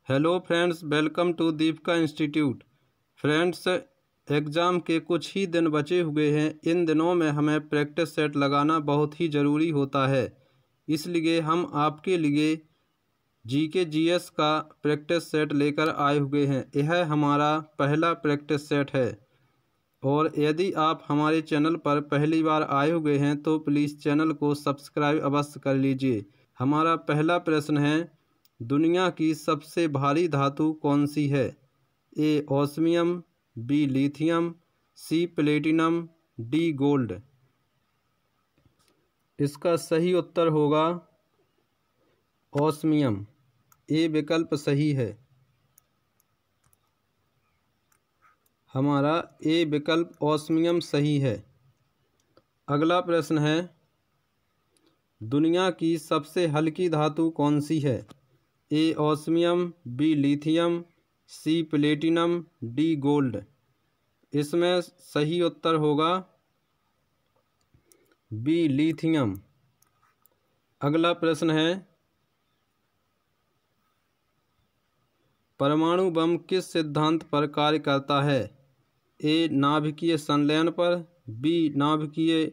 Hello friends, welcome to Deepika institute. Friends, exam के कुछ ही दिन बचे हुए हैं। इन दिनों में हमें प्रैक्टिस सेट लगाना बहुत ही ज़रूरी होता है। इसलिए हम आपके लिए जीके जीएस का प्रैक्टिस सेट लेकर आए हुए हैं। यह हमारा पहला प्रैक्टिस सेट है और यदि आप हमारे चैनल पर पहली बार आए हुए हैं तो प्लीज़ चैनल को सब्सक्राइब अवश्य कर लीजिए। हमारा पहला प्रश्न है, दुनिया की सबसे भारी धातु कौन सी है? ए ऑस्मियम, बी लिथियम, सी प्लेटिनम, डी गोल्ड। इसका सही उत्तर होगा ऑस्मियम। ए विकल्प सही है। हमारा ए विकल्प ऑस्मियम सही है। अगला प्रश्न है, दुनिया की सबसे हल्की धातु कौन सी है? ए ऑस्मियम, बी लिथियम, सी प्लेटिनम, डी गोल्ड। इसमें सही उत्तर होगा बी लिथियम। अगला प्रश्न है, परमाणु बम किस सिद्धांत पर कार्य करता है? ए नाभिकीय संलयन पर, बी नाभिकीय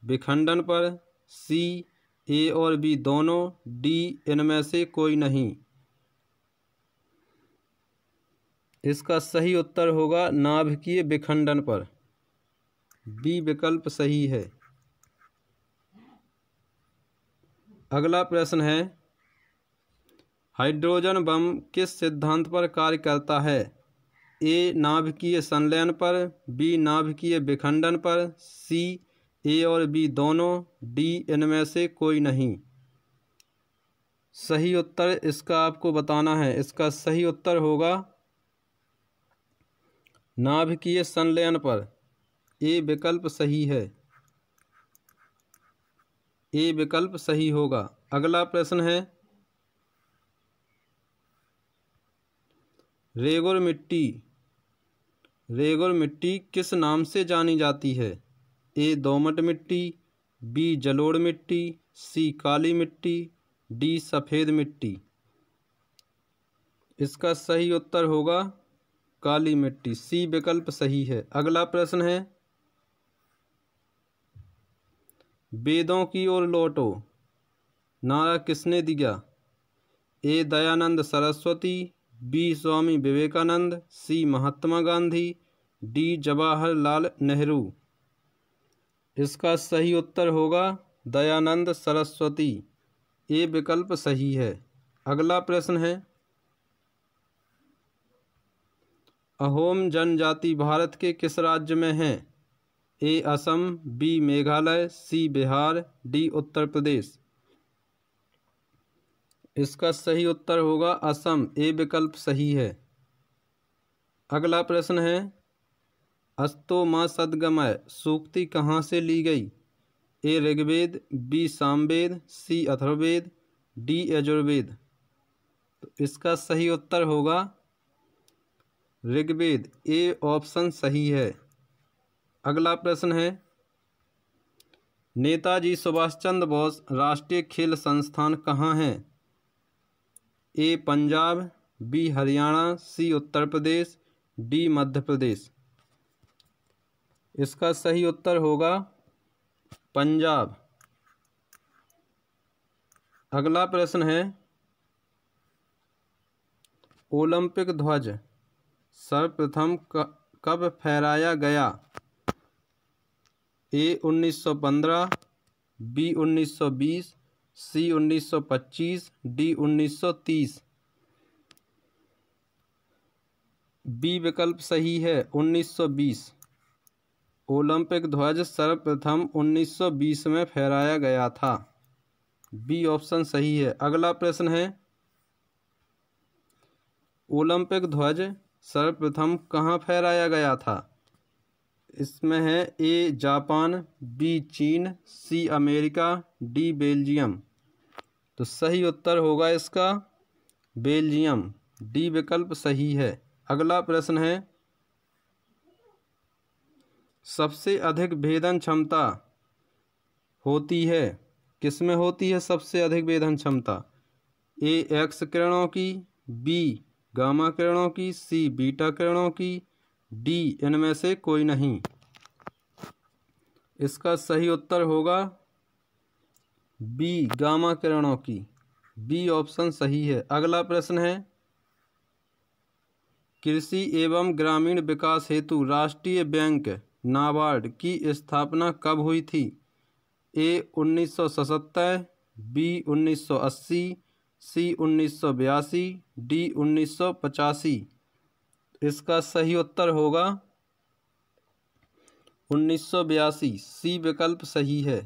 विखंडन पर, सी ए और बी दोनों, डी इनमें से कोई नहीं। इसका सही उत्तर होगा नाभिकीय विखंडन पर। बी विकल्प सही है। अगला प्रश्न है, हाइड्रोजन बम किस सिद्धांत पर कार्य करता है? ए नाभिकीय संलयन पर, बी नाभिकीय विखंडन पर, सी ए और बी दोनों, डी इनमें से कोई नहीं। सही उत्तर इसका आपको बताना है। इसका सही उत्तर होगा नाभिकीय संलयन पर। ए विकल्प सही है। ए विकल्प सही होगा। अगला प्रश्न है, रेगुर मिट्टी किस नाम से जानी जाती है? ए दोमट मिट्टी, बी जलोढ़ मिट्टी, सी काली मिट्टी, डी सफ़ेद मिट्टी। इसका सही उत्तर होगा काली मिट्टी। सी विकल्प सही है। अगला प्रश्न है, वेदों की ओर लौटो नारा किसने दिया? ए दयानंद सरस्वती, बी स्वामी विवेकानंद, सी महात्मा गांधी, डी जवाहरलाल नेहरू। इसका सही उत्तर होगा दयानंद सरस्वती। ए विकल्प सही है। अगला प्रश्न है, अहोम जनजाति भारत के किस राज्य में है? ए असम, बी मेघालय, सी बिहार, डी उत्तर प्रदेश। इसका सही उत्तर होगा असम। ए विकल्प सही है। अगला प्रश्न है, अस्तो मा सद्गमय सूक्ति कहाँ से ली गई? ए ऋग्वेद, बी सामवेद, सी अथर्ववेद, डी यजुर्वेद। तो इसका सही उत्तर होगा ऋग्वेद। ए ऑप्शन सही है। अगला प्रश्न है, नेताजी सुभाष चंद्र बोस राष्ट्रीय खेल संस्थान कहाँ है? ए पंजाब, बी हरियाणा, सी उत्तर प्रदेश, डी मध्य प्रदेश। इसका सही उत्तर होगा पंजाब। अगला प्रश्न है, ओलंपिक ध्वज सर्वप्रथम कब फहराया गया? ए 1915, बी 1920, सी 1925, डी 1930। बी विकल्प सही है, 1920। ओलंपिक ध्वज सर्वप्रथम 1920 में फहराया गया था। बी ऑप्शन सही है। अगला प्रश्न है, ओलंपिक ध्वज सर्वप्रथम कहाँ फहराया गया था? इसमें है ए जापान, बी चीन, सी अमेरिका, डी बेल्जियम। तो सही उत्तर होगा इसका बेल्जियम। डी विकल्प सही है। अगला प्रश्न है, सबसे अधिक भेदन क्षमता होती है किसमें होती है सबसे अधिक भेदन क्षमता? ए एक्स किरणों की, बी गामा किरणों की, सी बीटा किरणों की, डी इनमें से कोई नहीं। इसका सही उत्तर होगा बी गामा किरणों की। बी ऑप्शन सही है। अगला प्रश्न है, कृषि एवं ग्रामीण विकास हेतु राष्ट्रीय बैंक नाबार्ड की स्थापना कब हुई थी? ए 1977, बी 1980, सी 1982, डी 1985। इसका सही उत्तर होगा 1982। सी विकल्प सही है।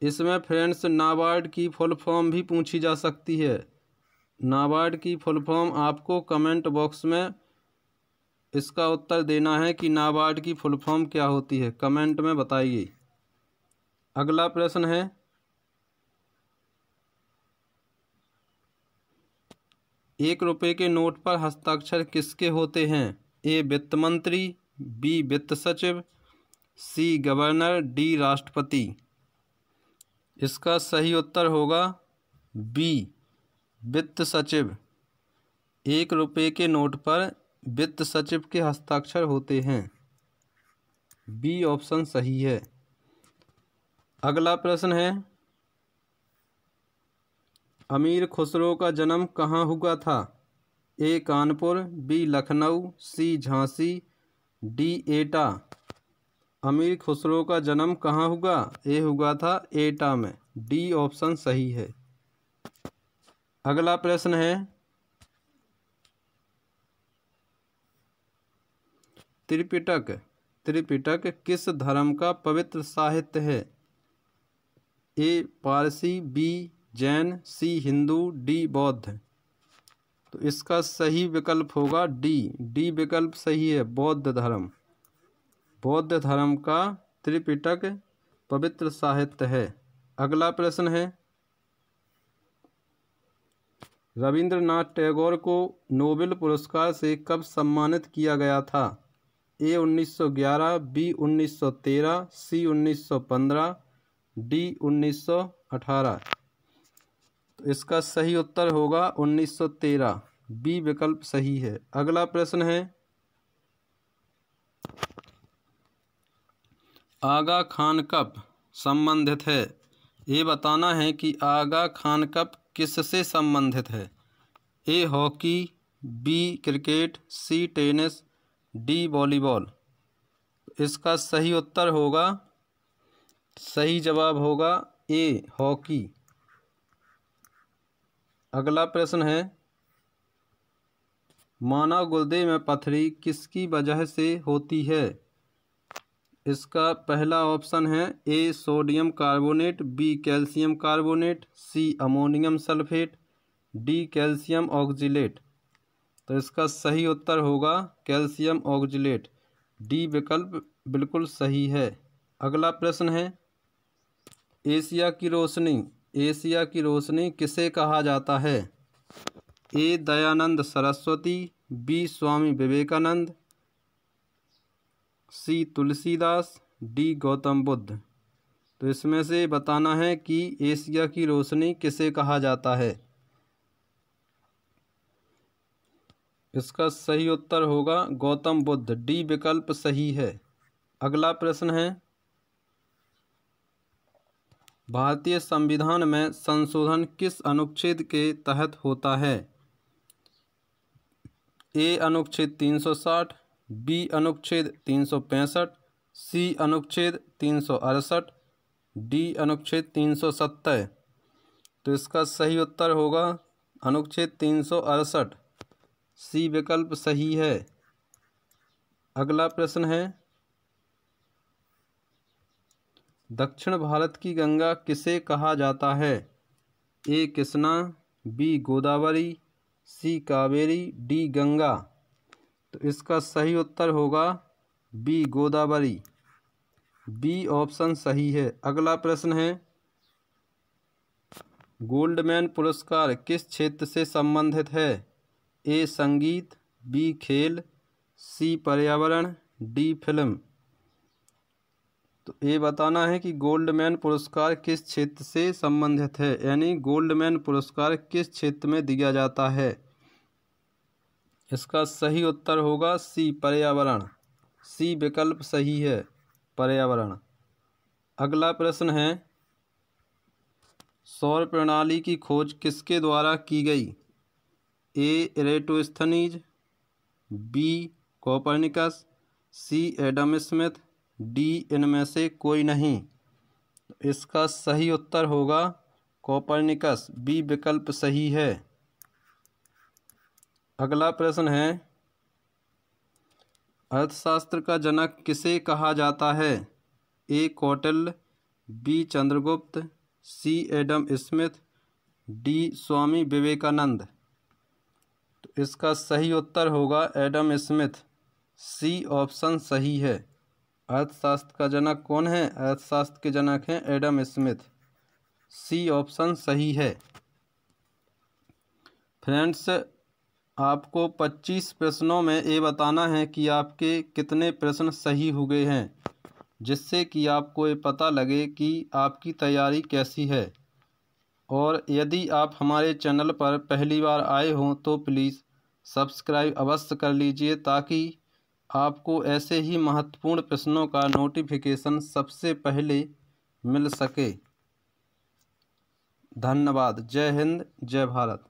इसमें फ्रेंड्स नाबार्ड की फुल फॉर्म भी पूछी जा सकती है। नाबार्ड की फुल फॉर्म आपको कमेंट बॉक्स में इसका उत्तर देना है कि नाबार्ड की फुल फॉर्म क्या होती है, कमेंट में बताइए। अगला प्रश्न है, ₹1 के नोट पर हस्ताक्षर किसके होते हैं? ए वित्त मंत्री, बी वित्त सचिव, सी गवर्नर, डी राष्ट्रपति। इसका सही उत्तर होगा बी वित्त सचिव। ₹1 के नोट पर वित्त सचिव के हस्ताक्षर होते हैं। बी ऑप्शन सही है। अगला प्रश्न है, अमीर खुसरो का जन्म कहाँ हुआ था? ए कानपुर, बी लखनऊ, सी झांसी, डी एटा। अमीर खुसरो का जन्म कहाँ हुआ? ए हुआ था एटा में। डी ऑप्शन सही है। अगला प्रश्न है, त्रिपिटक किस धर्म का पवित्र साहित्य है? ए पारसी, बी जैन, सी हिंदू, डी बौद्ध। तो इसका सही विकल्प होगा डी विकल्प सही है, बौद्ध धर्म। बौद्ध धर्म का त्रिपिटक पवित्र साहित्य है। अगला प्रश्न है, रविंद्रनाथ टैगोर को नोबेल पुरस्कार से कब सम्मानित किया गया था? ए 1911, बी 1913, सी 1915, डी 1918। तो इसका सही उत्तर होगा 1913। बी विकल्प सही है। अगला प्रश्न है, आगा खान कप संबंधित है? ये बताना है कि आगा खान कप किससे संबंधित है? A hockey, B cricket, C tennis, D volleyball. इसका सही उत्तर होगा, सही जवाब होगा ए हॉकी। अगला प्रश्न है, मानव गुर्दे में पथरी किसकी वजह से होती है? इसका पहला ऑप्शन है A sodium carbonate, B calcium carbonate, C ammonium sulphate, D calcium oxalate. तो इसका सही उत्तर होगा कैल्शियम ऑक्जिलेट। डी विकल्प बिल्कुल सही है। अगला प्रश्न है, एशिया की रोशनी किसे कहा जाता है? ए दयानंद सरस्वती, बी स्वामी विवेकानंद, सी तुलसीदास, डी गौतम बुद्ध। तो इसमें से बताना है कि एशिया की रोशनी किसे कहा जाता है। इसका सही उत्तर होगा गौतम बुद्ध। डी विकल्प सही है। अगला प्रश्न है, भारतीय संविधान में संशोधन किस अनुच्छेद के तहत होता है? ए अनुच्छेद 360, बी अनुच्छेद 365, सी अनुच्छेद 368, डी अनुच्छेद 370। तो इसका सही उत्तर होगा अनुच्छेद 368। सी विकल्प सही है। अगला प्रश्न है, दक्षिण भारत की गंगा किसे कहा जाता है? ए कृष्णा, बी गोदावरी, सी कावेरी, डी गंगा। तो इसका सही उत्तर होगा बी गोदावरी। बी ऑप्शन सही है। अगला प्रश्न है, गोल्डमैन पुरस्कार किस क्षेत्र से संबंधित है? ए संगीत, बी खेल, सी पर्यावरण, डी फिल्म। तो ये बताना है कि गोल्डमैन पुरस्कार किस क्षेत्र से संबंधित है, यानी गोल्डमैन पुरस्कार किस क्षेत्र में दिया जाता है। इसका सही उत्तर होगा सी, पर्यावरण। सी विकल्प सही है, पर्यावरण। अगला प्रश्न है, सौर प्रणाली की खोज किसके द्वारा की गई? ए इरेटोस्थनीज, बी कोपरनिकस, सी एडम स्मिथ, डी इनमें से कोई नहीं। इसका सही उत्तर होगा कोपरनिकस, बी विकल्प सही है। अगला प्रश्न है, अर्थशास्त्र का जनक किसे कहा जाता है? ए कौटिल्य, बी चंद्रगुप्त, सी Adam Smith, D Swami Vivekananda. तो इसका सही उत्तर होगा एडम स्मिथ, सी ऑप्शन सही है। अर्थशास्त्र का जनक कौन है? अर्थशास्त्र के जनक हैं एडम स्मिथ, सी ऑप्शन सही है। फ्रेंड्स, आपको 25 प्रश्नों में ये बताना है कि आपके कितने प्रश्न सही हुए हैं, जिससे कि आपको ये पता लगे कि आपकी तैयारी कैसी है। और यदि आप हमारे चैनल पर पहली बार आए हों तो प्लीज़ सब्सक्राइब अवश्य कर लीजिए, ताकि आपको ऐसे ही महत्वपूर्ण प्रश्नों का नोटिफिकेशन सबसे पहले मिल सके। धन्यवाद। जय हिंद, जय भारत।